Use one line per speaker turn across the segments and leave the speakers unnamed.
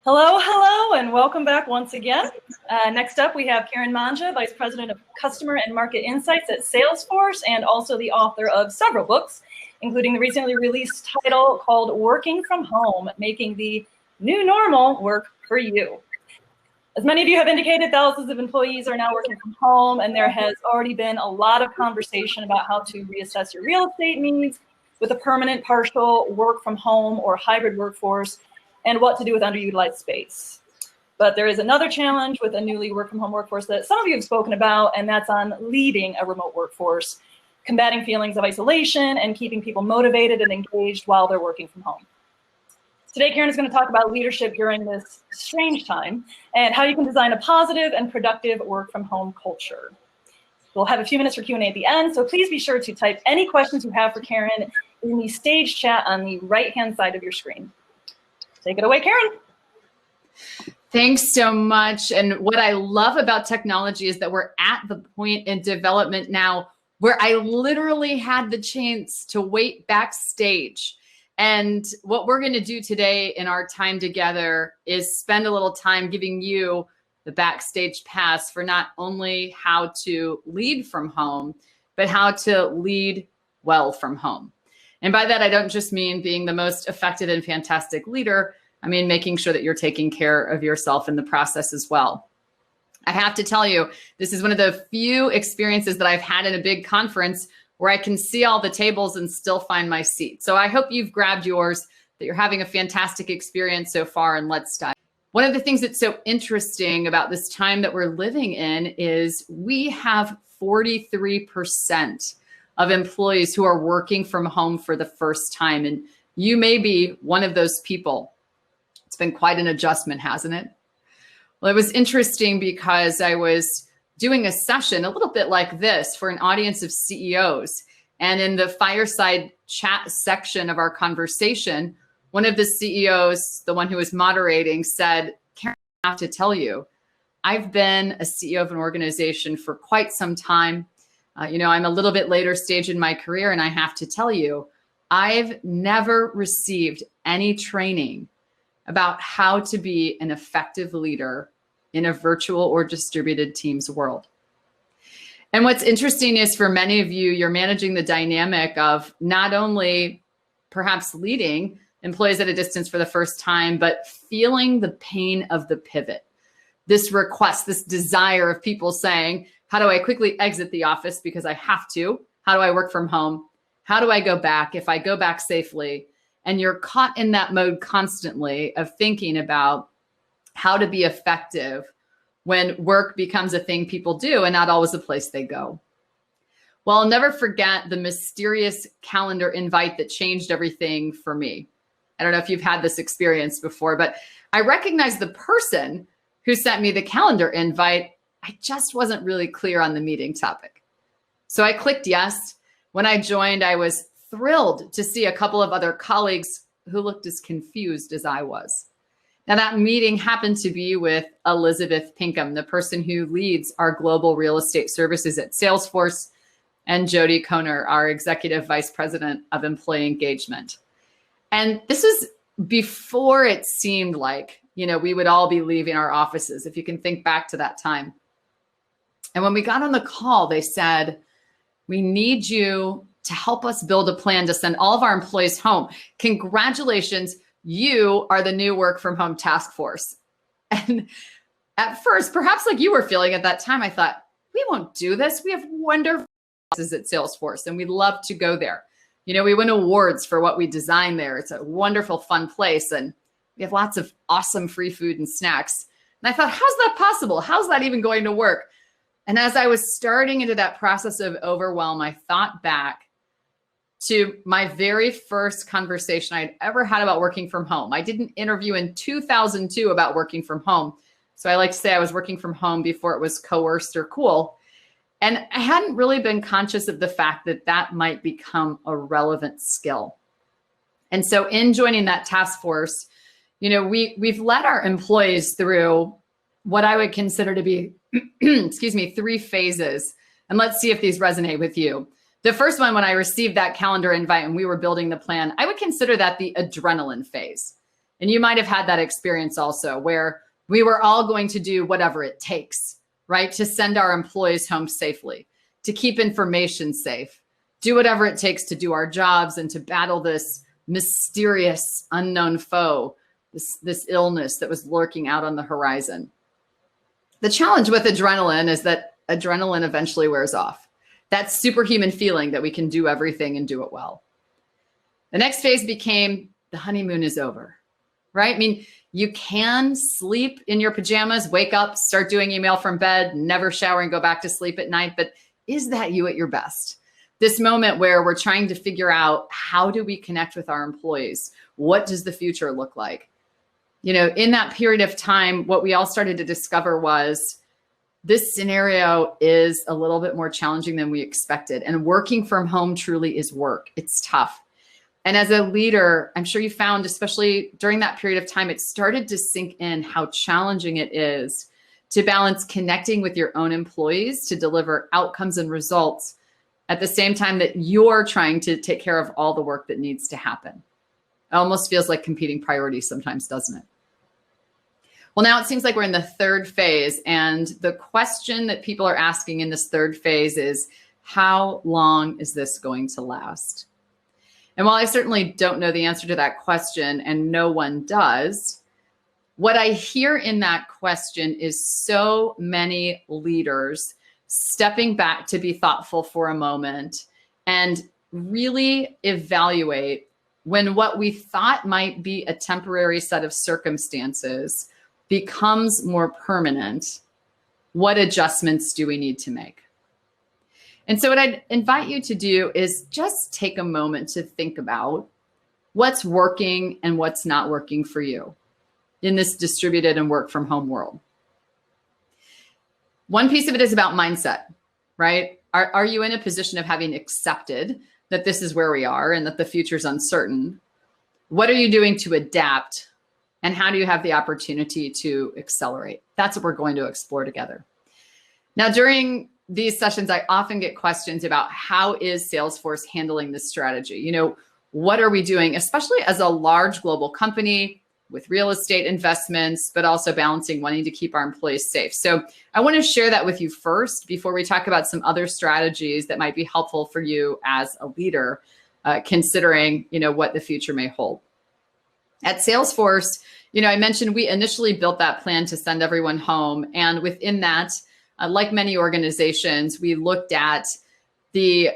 Hello, hello, and welcome back once again. Next up, we have Karen Mangia, Vice President of Customer and Market Insights at Salesforce, and also the author of several books, including the recently released title called Working from Home, Making the New Normal Work for You. As many of you have indicated, thousands of employees are now working from home, and there has already been a lot of conversation about how to reassess your real estate needs with a permanent, partial work from home or hybrid workforce, and what to do with underutilized space. But there is another challenge with a newly work from home workforce that some of you have spoken about, and that's on leading a remote workforce, combating feelings of isolation and keeping people motivated and engaged while they're working from home. Today, Karen is going to talk about leadership during this strange time and how you can design a positive and productive work from home culture. We'll have a few minutes for Q&A at the end, so please be sure to type any questions you have for Karen in the stage chat on the right-hand side of your screen. Take it away, Karen.
Thanks so much. And what I love about technology is that we're at the point in development now where I literally had the chance to wait backstage. And what we're going to do today in our time together is spend a little time giving you the backstage pass for not only how to lead from home, but how to lead well from home. And by that, I don't just mean being the most effective and fantastic leader. I mean, making sure that you're taking care of yourself in the process as well. I have to tell you, this is one of the few experiences that I've had in a big conference where I can see all the tables and still find my seat. So I hope you've grabbed yours, that you're having a fantastic experience so far, and let's dive. One of the things that's so interesting about this time that we're living in is we have 43% of employees who are working from home for the first time. And you may be one of those people. It's been quite an adjustment, hasn't it? Well, it was interesting because I was doing a session a little bit like this for an audience of CEOs. And in the fireside chat section of our conversation, one of the CEOs, the one who was moderating, said, "Karen, I have to tell you, I've been a CEO of an organization for quite some time. I'm a little bit later stage in my career, and I have to tell you, I've never received any training about how to be an effective leader in a virtual or distributed teams world." And what's interesting is for many of you, you're managing the dynamic of not only perhaps leading employees at a distance for the first time, but feeling the pain of the pivot. This request, this desire of people saying, how do I quickly exit the office because I have to? How do I work from home? How do I go back if I go back safely? And you're caught in that mode constantly of thinking about how to be effective when work becomes a thing people do and not always a place they go. Well, I'll never forget the mysterious calendar invite that changed everything for me. I don't know if you've had this experience before, but I recognized the person who sent me the calendar invite. I just wasn't really clear on the meeting topic. So I clicked yes. When I joined, I was thrilled to see a couple of other colleagues who looked as confused as I was. Now, that meeting happened to be with Elizabeth Pinkham, the person who leads our global real estate services at Salesforce, and Jody Koner, our Executive Vice President of Employee Engagement. And this is before it seemed like, we would all be leaving our offices, if you can think back to that time. And when we got on the call, they said, "We need you to help us build a plan to send all of our employees home. Congratulations, you are the new work from home task force." And at first, perhaps like you were feeling at that time, I thought, we won't do this. We have wonderful offices at Salesforce and we love to go there. We win awards for what we design there. It's a wonderful, fun place. And we have lots of awesome free food and snacks. And I thought, how's that possible? How's that even going to work? And as I was starting into that process of overwhelm, I thought back to my very first conversation I'd ever had about working from home. I did an interview in 2002 about working from home. So I like to say I was working from home before it was coerced or cool. And I hadn't really been conscious of the fact that that might become a relevant skill. And so in joining that task force, we've led our employees through what I would consider to be, 3 phases. And let's see if these resonate with you. The first one, when I received that calendar invite and we were building the plan, I would consider that the adrenaline phase. And you might have had that experience also where we were all going to do whatever it takes, right? To send our employees home safely, to keep information safe, do whatever it takes to do our jobs and to battle this mysterious unknown foe, this illness that was lurking out on the horizon. The challenge with adrenaline is that adrenaline eventually wears off. That superhuman feeling that we can do everything and do it well. The next phase became the honeymoon is over, right? I mean, you can sleep in your pajamas, wake up, start doing email from bed, never shower and go back to sleep at night. But is that you at your best? This moment where we're trying to figure out, how do we connect with our employees? What does the future look like? You know, in that period of time, what we all started to discover was this scenario is a little bit more challenging than we expected. And working from home truly is work. It's tough. And as a leader, I'm sure you found, especially during that period of time, it started to sink in how challenging it is to balance connecting with your own employees to deliver outcomes and results at the same time that you're trying to take care of all the work that needs to happen. It almost feels like competing priorities sometimes, doesn't it? Well, now it seems like we're in the third phase. And the question that people are asking in this third phase is, how long is this going to last? And while I certainly don't know the answer to that question, and no one does, what I hear in that question is so many leaders stepping back to be thoughtful for a moment and really evaluate when what we thought might be a temporary set of circumstances becomes more permanent. What adjustments do we need to make? And so what I'd invite you to do is just take a moment to think about what's working and what's not working for you in this distributed and work from home world. One piece of it is about mindset, right? Are you in a position of having accepted that this is where we are and that the future is uncertain? What are you doing to adapt? And how do you have the opportunity to accelerate? That's what we're going to explore together. Now, during these sessions, I often get questions about how is Salesforce handling this strategy? You know, what are we doing, especially as a large global company with real estate investments, but also balancing wanting to keep our employees safe. So I want to share that with you first before we talk about some other strategies that might be helpful for you as a leader, considering, you know, what the future may hold. At Salesforce, you know, I mentioned we initially built that plan to send everyone home. And within that, like many organizations, we looked at the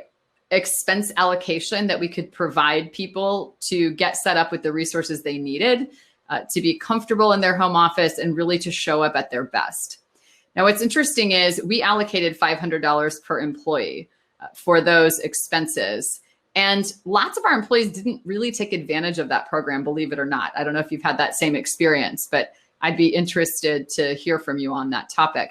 expense allocation that we could provide people to get set up with the resources they needed to be comfortable in their home office and really to show up at their best. Now, what's interesting is we allocated $500 per employee for those expenses. And lots of our employees didn't really take advantage of that program, believe it or not. I don't know if you've had that same experience, but I'd be interested to hear from you on that topic.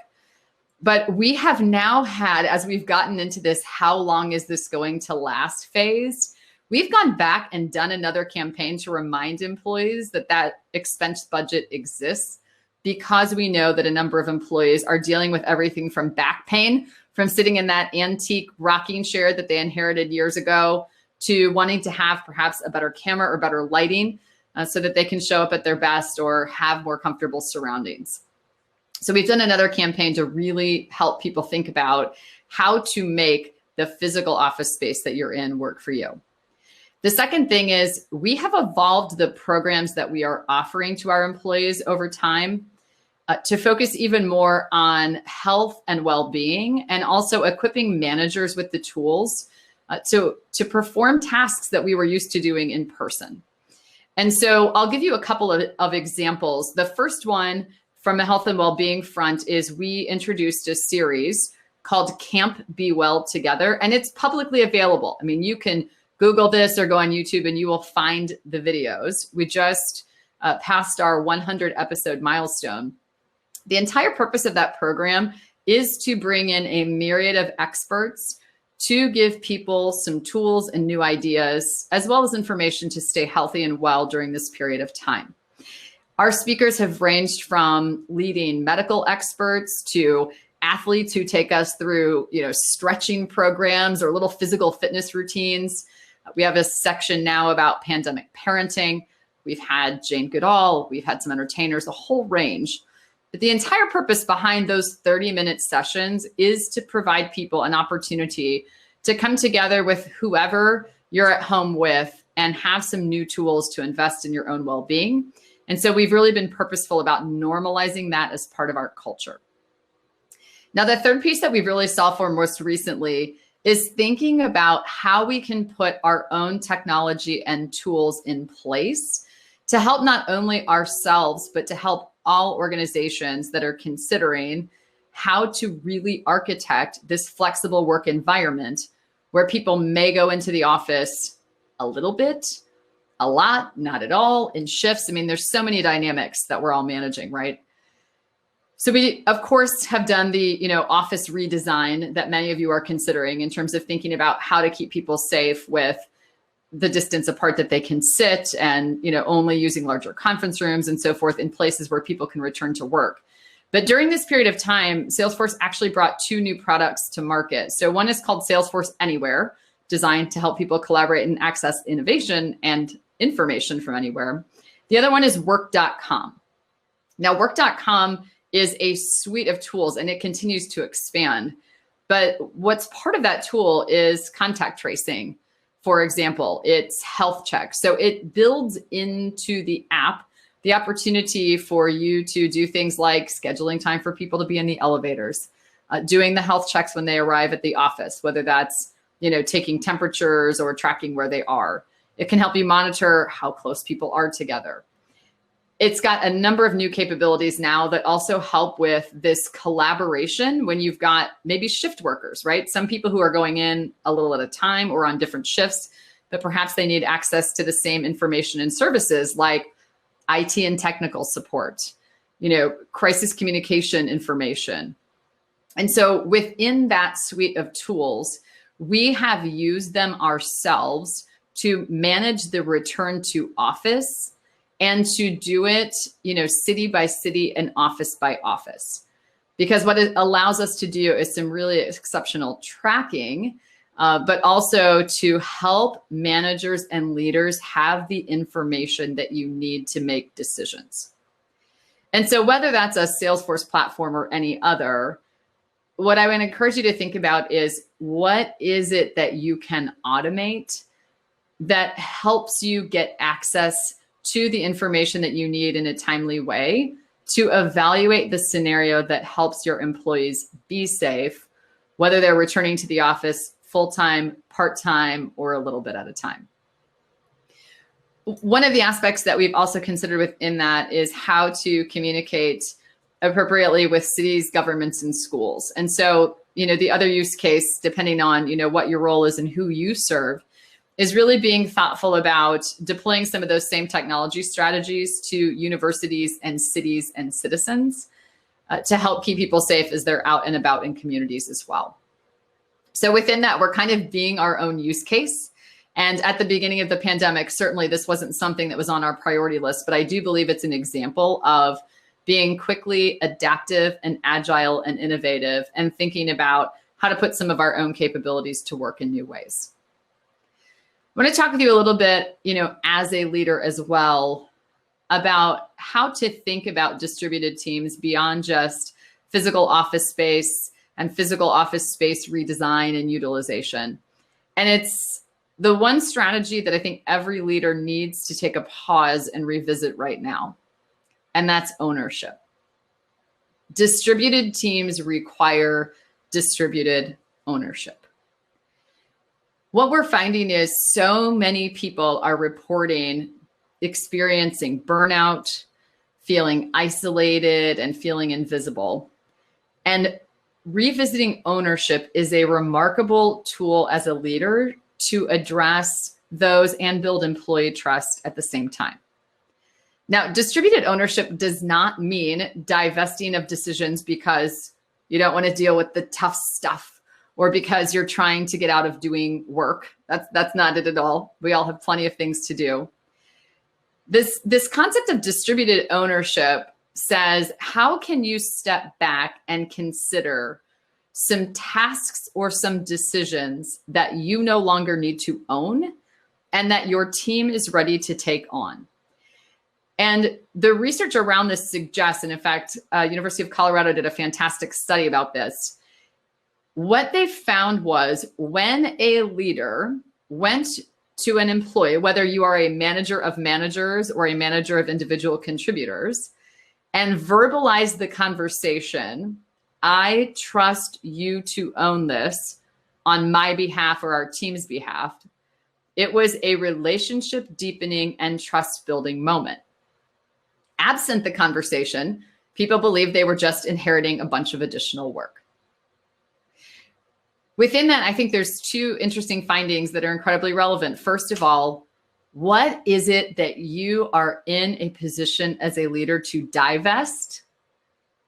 But we have now had, as we've gotten into this, how long is this going to last phase, we've gone back and done another campaign to remind employees that that expense budget exists, because we know that a number of employees are dealing with everything from back pain, from sitting in that antique rocking chair that they inherited years ago, to wanting to have perhaps a better camera or better lighting so that they can show up at their best or have more comfortable surroundings. So we've done another campaign to really help people think about how to make the physical office space that you're in work for you. The second thing is we have evolved the programs that we are offering to our employees over time to focus even more on health and well-being, and also equipping managers with the tools to perform tasks that we were used to doing in person. And so I'll give you a couple of examples. The first one from a health and well-being front is we introduced a series called Camp Be Well Together, and it's publicly available. I mean, you can Google this or go on YouTube and you will find the videos. We just passed our 100 episode milestone. The entire purpose of that program is to bring in a myriad of experts to give people some tools and new ideas, as well as information to stay healthy and well during this period of time. Our speakers have ranged from leading medical experts to athletes who take us through, stretching programs or little physical fitness routines. We have a section now about pandemic parenting. we've had Jane Goodall, we've had some entertainers, a whole range. But the entire purpose behind those 30-minute sessions is to provide people an opportunity to come together with whoever you're at home with and have some new tools to invest in your own well-being. And so we've really been purposeful about normalizing that as part of our culture. Now, the third piece that we've really solved for most recently is thinking about how we can put our own technology and tools in place to help not only ourselves, but to help all organizations that are considering how to really architect this flexible work environment where people may go into the office a little bit, a lot, not at all, in shifts. I mean, there's so many dynamics that we're all managing, right? So we, of course, have done the office redesign that many of you are considering in terms of thinking about how to keep people safe with the distance apart that they can sit and only using larger conference rooms and so forth in places where people can return to work. But during this period of time, Salesforce actually brought 2 new products to market. So one is called Salesforce Anywhere, designed to help people collaborate and access innovation and information from anywhere. The other one is Work.com. Now, Work.com is a suite of tools and it continues to expand. But what's part of that tool is contact tracing. For example, it's health check. So it builds into the app the opportunity for you to do things like scheduling time for people to be in the elevators, doing the health checks when they arrive at the office, whether that's taking temperatures or tracking where they are. It can help you monitor how close people are together. It's got a number of new capabilities now that also help with this collaboration when you've got maybe shift workers, right? Some people who are going in a little at a time or on different shifts, but perhaps they need access to the same information and services like IT and technical support, crisis communication information. And so within that suite of tools, we have used them ourselves to manage the return to office and to do it, city by city and office by office. Because what it allows us to do is some really exceptional tracking, but also to help managers and leaders have the information that you need to make decisions. And so whether that's a Salesforce platform or any other, what I would encourage you to think about is what is it that you can automate that helps you get access to the information that you need in a timely way to evaluate the scenario that helps your employees be safe, whether they're returning to the office full-time, part-time, or a little bit at a time. One of the aspects that we've also considered within that is how to communicate appropriately with cities, governments, and schools. And so, the other use case, depending on, what your role is and who you serve, is really being thoughtful about deploying some of those same technology strategies to universities and cities and citizens to help keep people safe as they're out and about in communities as well. So within that, we're kind of being our own use case. And at the beginning of the pandemic, certainly this wasn't something that was on our priority list, but I do believe it's an example of being quickly adaptive and agile and innovative and thinking about how to put some of our own capabilities to work in new ways. I want to talk with you a little bit, as a leader as well, about how to think about distributed teams beyond just physical office space and physical office space redesign and utilization. And it's the one strategy that I think every leader needs to take a pause and revisit right now, and that's ownership. Distributed teams require distributed ownership. What we're finding is so many people are reporting experiencing burnout, feeling isolated, and feeling invisible. And revisiting ownership is a remarkable tool as a leader to address those and build employee trust at the same time. Now, distributed ownership does not mean divesting of decisions because you don't want to deal with the tough stuff or because you're trying to get out of doing work. That's not it at all. We all have plenty of things to do. This concept of distributed ownership says, how can you step back and consider some tasks or some decisions that you no longer need to own and that your team is ready to take on? And the research around this suggests, and in fact, University of Colorado did a fantastic study about this. What they found was when a leader went to an employee, whether you are a manager of managers or a manager of individual contributors, and verbalized the conversation, I trust you to own this on my behalf or our team's behalf, it was a relationship deepening and trust building moment. Absent the conversation, people believed they were just inheriting a bunch of additional work. Within that, I think there's two interesting findings that are incredibly relevant. First of all, what is it that you are in a position as a leader to divest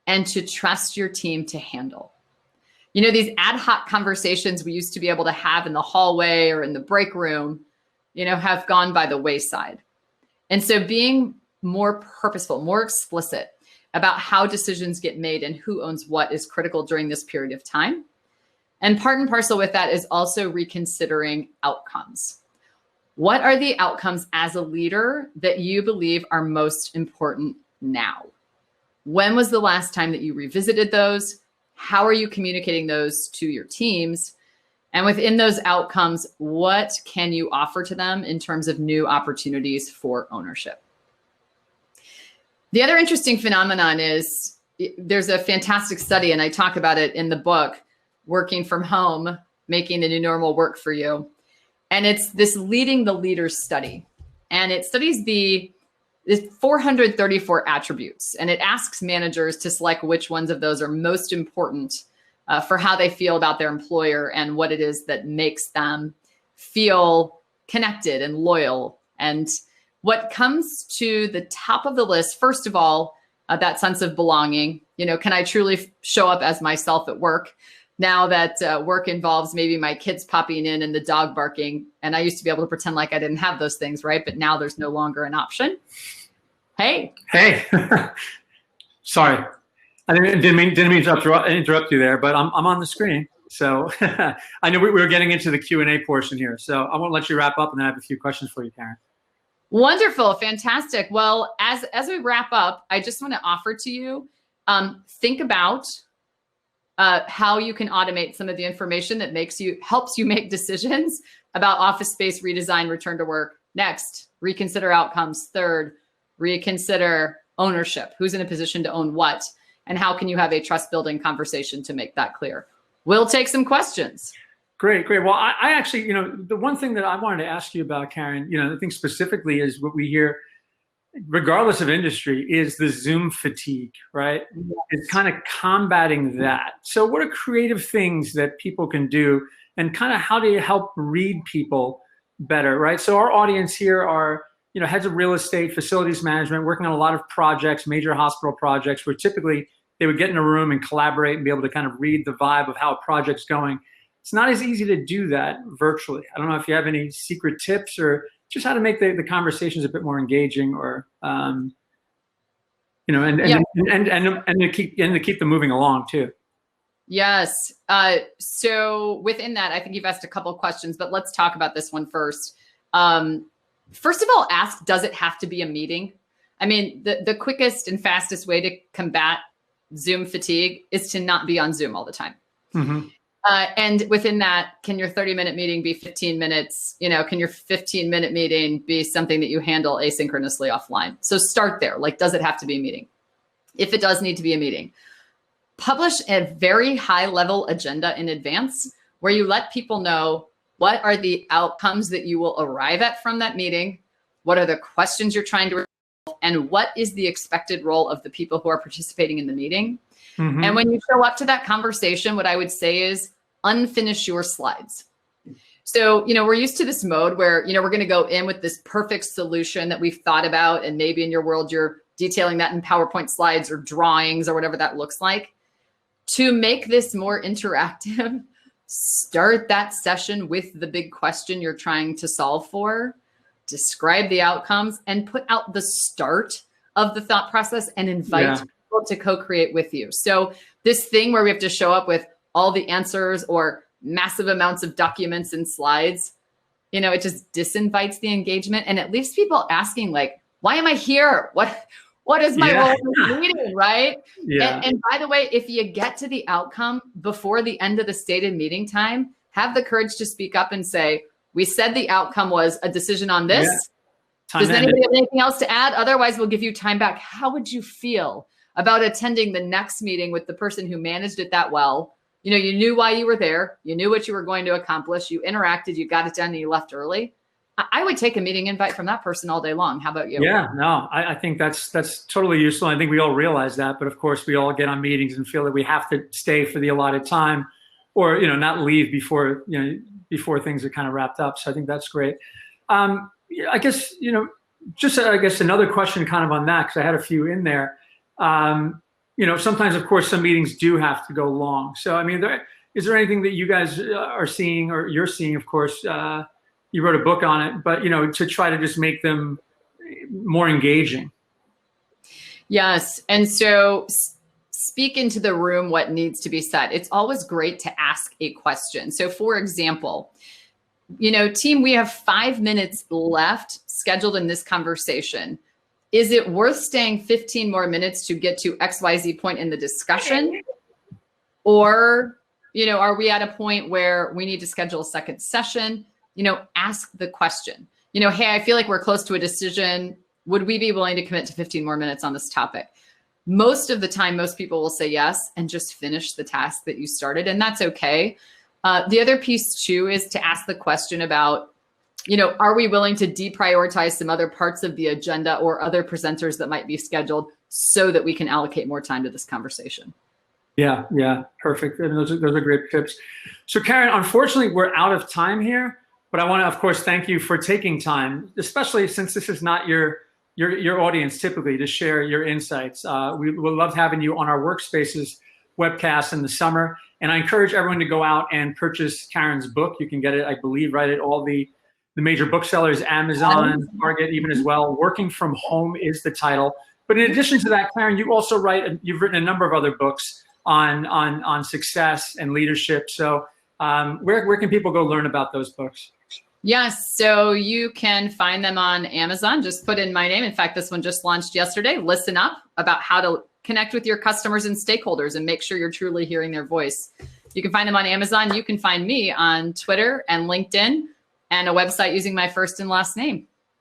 and to trust your team to handle? You know, these ad hoc conversations we used to be able to have in the hallway or in the break room, you know, have gone by the wayside. And so being more purposeful, more explicit about how decisions get made and who owns what is critical during this period of time. And part and parcel with that is also reconsidering outcomes. What are the outcomes as a leader that you believe are most important now? When was the last time that you revisited those? How are you communicating those to your teams? And within those outcomes, what can you offer to them in terms of new opportunities for ownership? The other interesting phenomenon is there's a fantastic study, and I talk about it in the book, Working from Home, Making the New Normal Work for You. And it's this Leading the Leaders study. And it studies the 434 attributes. And it asks managers to select which ones of those are most important for how they feel about their employer and what it is that makes them feel connected and loyal. And what comes to the top of the list, first of all, that sense of belonging. You know, can I truly show up as myself at work? Now that work involves maybe my kids popping in and the dog barking, and I used to be able to pretend like I didn't have those things, right? But now there's no longer an option. Hey. Sorry,
I didn't mean to interrupt you there, but I'm on the screen. So I know we were getting into the Q&A portion here. So I want to let you wrap up, and then I have a few questions for you, Karen.
Wonderful, fantastic. Well, as we wrap up, I just want to offer to you, think about how you can automate some of the information that helps you make decisions about office space redesign, return to work. Next, reconsider outcomes. Third, reconsider ownership. Who's in a position to own what? And how can you have a trust building conversation to make that clear? We'll take some questions.
Great. Well, I actually, you know, the one thing that I wanted to ask you about, Karen, you know, I think specifically is what we hear, regardless of industry, is the Zoom fatigue, right? Yes. It's kind of combating that. So what are creative things that people can do, and kind of how do you help read people better, right? So our audience here are, you know, heads of real estate, facilities management, working on a lot of projects, major hospital projects, where typically they would get in a room and collaborate and be able to kind of read the vibe of how a project's going. It's not as easy to do that virtually. I don't know if you have any secret tips or just how to make the conversations a bit more engaging, or you know, and to keep them moving along too.
Yes. So within that, I think you've asked a couple of questions, but let's talk about this one first. First of all, ask, does it have to be a meeting? I mean, the quickest and fastest way to combat Zoom fatigue is to not be on Zoom all the time. Mm-hmm. And within that, can your 30-minute meeting be 15 minutes? You know, can your 15-minute meeting be something that you handle asynchronously offline? So start there. Like, does it have to be a meeting? If it does need to be a meeting, publish a very high-level agenda in advance where you let people know what are the outcomes that you will arrive at from that meeting, what are the questions you're trying to resolve, and what is the expected role of the people who are participating in the meeting. Mm-hmm. And when you show up to that conversation, what I would say is unfinish your slides. So, you know, we're used to this mode where, you know, we're going to go in with this perfect solution that we've thought about. And maybe in your world, you're detailing that in PowerPoint slides or drawings or whatever that looks like. To make this more interactive, start that session with the big question you're trying to solve for, describe the outcomes, and put out the start of the thought process and invite people to co-create with you. So this thing where we have to show up with all the answers or massive amounts of documents and slides, you know, it just disinvites the engagement, and it leaves people asking, like, Why am I here? What is my role in this meeting, right?
Yeah.
And by the way, if you get to the outcome before the end of the stated meeting time, have the courage to speak up and say, we said the outcome was a decision on this. Does anybody have anything else to add? Otherwise, we'll give you time back. How would you feel about attending the next meeting with the person who managed it that well? You know, you knew why you were there. You knew what you were going to accomplish. You interacted, you got it done, and you left early. I would take a meeting invite from that person all day long. How about you?
Yeah, no, I think that's totally useful. I think we all realize that, but of course we all get on meetings and feel that we have to stay for the allotted time, or not leave before things are kind of wrapped up. So I think that's great. I guess another question kind of on that, because I had a few in there. Sometimes of course some meetings do have to go long. So I mean, is there anything that you guys are seeing, or you're seeing? Of course, you wrote a book on it, but to try to just make them more engaging.
Yes, and so speak into the room what needs to be said. It's always great to ask a question. So for example, team, we have 5 minutes left scheduled in this conversation. Is it worth staying 15 more minutes to get to XYZ point in the discussion? Or, are we at a point where we need to schedule a second session? Ask the question. Hey, I feel like we're close to a decision. Would we be willing to commit to 15 more minutes on this topic? Most of the time, most people will say yes and just finish the task that you started, and that's okay. The other piece too is to ask the question about, are we willing to deprioritize some other parts of the agenda or other presenters that might be scheduled so that we can allocate more time to this conversation?
Yeah, perfect. And those are great tips. So Karen, unfortunately, we're out of time here, but I want to, of course, thank you for taking time, especially since this is not your audience typically, to share your insights. We will love having you on our WorkSpaces webcast in the summer. And I encourage everyone to go out and purchase Karen's book. You can get it, I believe, right at all the major booksellers, Amazon, Target, even as well. Working from Home is the title. But in addition to that, Karen, you've written a number of other books on success and leadership. So where can people go learn about those books?
Yes, so you can find them on Amazon. Just put in my name. In fact, this one just launched yesterday. Listen Up, about how to connect with your customers and stakeholders and make sure you're truly hearing their voice. You can find them on Amazon. You can find me on Twitter and LinkedIn and a website using my first and last name.